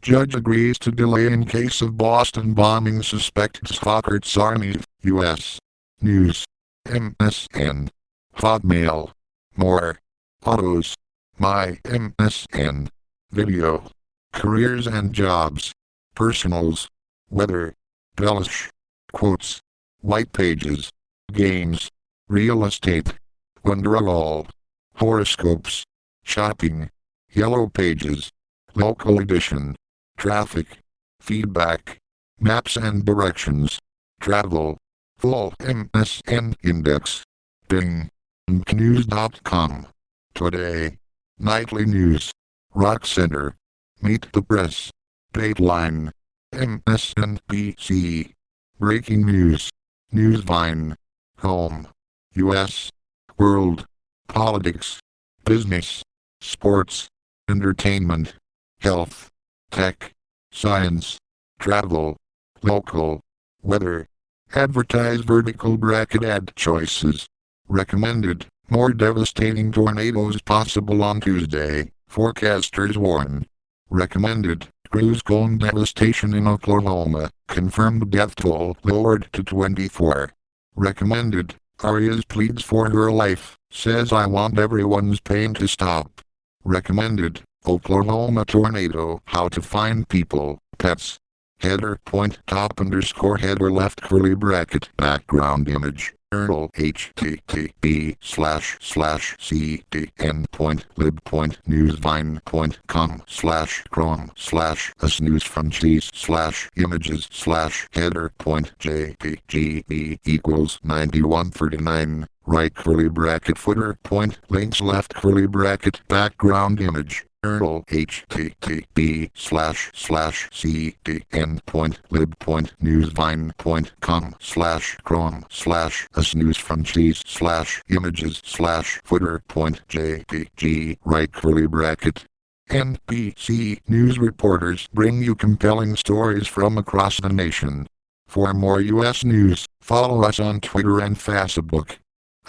Judge agrees to delay in case of Boston bombing suspect Tzfakar Tsarnaev, U.S. News. MSN. Hotmail. More. Autos. My MSN. Video. Careers and jobs. Personals. Weather. Bellish. Quotes. White pages. Games. Real estate. Wonderwall. Horoscopes. Shopping. Yellow pages. Local edition. Traffic. Feedback. Maps and directions. Travel. Full MSN index. Bing. News.com. Today. Nightly news. Rock Center. Meet the Press. Dateline. MSNBC. Breaking news. Newsvine. Home. U.S. World. Politics. Business. Sports. Entertainment. Health. Tech. Science. Travel. Local. Weather. Advertise vertical bracket ad choices. Recommended. More devastating tornadoes possible on Tuesday, forecasters warn. Recommended. Cruise cone devastation in Oklahoma. Confirmed death toll lowered to 24. Recommended. Arias pleads for her life. Says I want everyone's pain to stop. Recommended. Oklahoma tornado. How to find people, pets. Header point top underscore header left curly bracket background image. URL http://cdn.libpoint.com/chrome/a snooze-from-cheese/images/header.jpg=9139 right curly bracket footer point links left curly bracket background image. URL http://cdn.lib.newsvine.com/chrome/a snooze-from-cheese/images/footer.jpg right curly bracket. NBC News reporters bring you compelling stories from across the nation. For more U.S. news, follow us on Twitter and Facebook.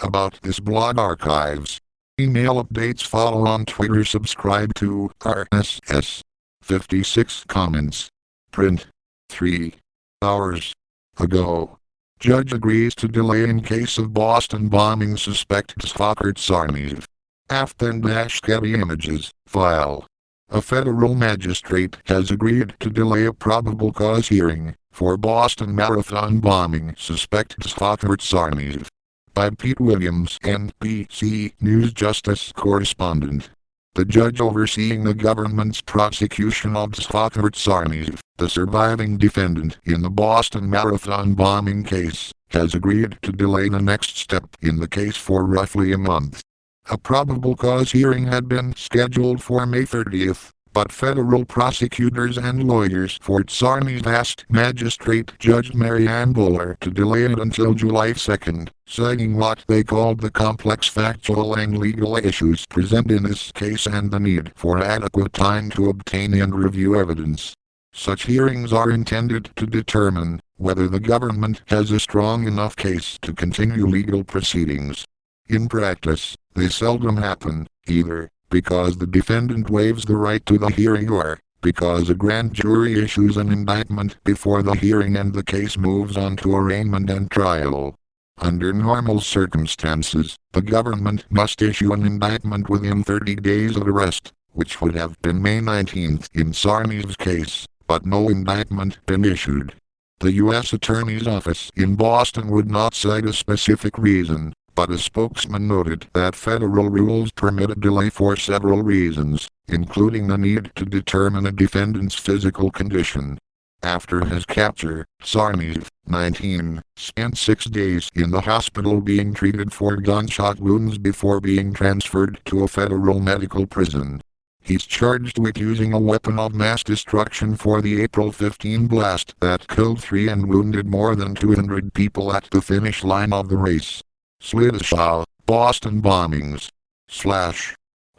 About this blog archives. Email updates follow on Twitter. Subscribe to RSS. 56 comments. Print. 3 hours ago. Judge agrees to delay in case of Boston bombing suspect Tzfakar Tsarnaev. Afghan-Getty images. File. A federal magistrate has agreed to delay a probable cause hearing for Boston Marathon bombing suspect Tzfakar Tsarnaev. By Pete Williams, NBC News Justice Correspondent. The judge overseeing the government's prosecution of Tzfakar Tsarnaev, the surviving defendant in the Boston Marathon bombing case, has agreed to delay the next step in the case for roughly a month. A probable cause hearing had been scheduled for May 30th, but federal prosecutors and lawyers for Tsarnaev asked Magistrate Judge Mary Ann Buller to delay it until July 2nd, citing what they called the complex factual and legal issues present in this case and the need for adequate time to obtain and review evidence. Such hearings are intended to determine whether the government has a strong enough case to continue legal proceedings. In practice, they seldom happen, either because the defendant waives the right to the hearing or because a grand jury issues an indictment before the hearing and the case moves on to arraignment and trial. Under normal circumstances, the government must issue an indictment within 30 days of arrest, which would have been May 19th in Tsarnaev's case, but no indictment been issued. The U.S. Attorney's Office in Boston would not cite a specific reason, but a spokesman noted that federal rules permit a delay for several reasons, including the need to determine a defendant's physical condition. After his capture, Tsarnaev, 19, spent 6 days in the hospital being treated for gunshot wounds before being transferred to a federal medical prison. He's charged with using a weapon of mass destruction for the April 15 blast that killed 3 and wounded more than 200 people at the finish line of the race. Slideshow, Boston bombings. /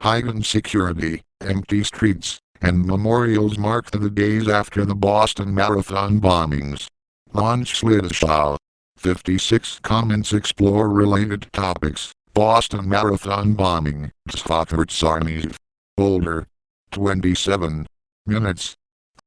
heightened security, empty streets, and memorials mark the days after the Boston Marathon bombings. Launch Slideshow. 56 comments explore related topics. Boston Marathon bombing. Tzfakar Tsarnaev. Older. 27 minutes.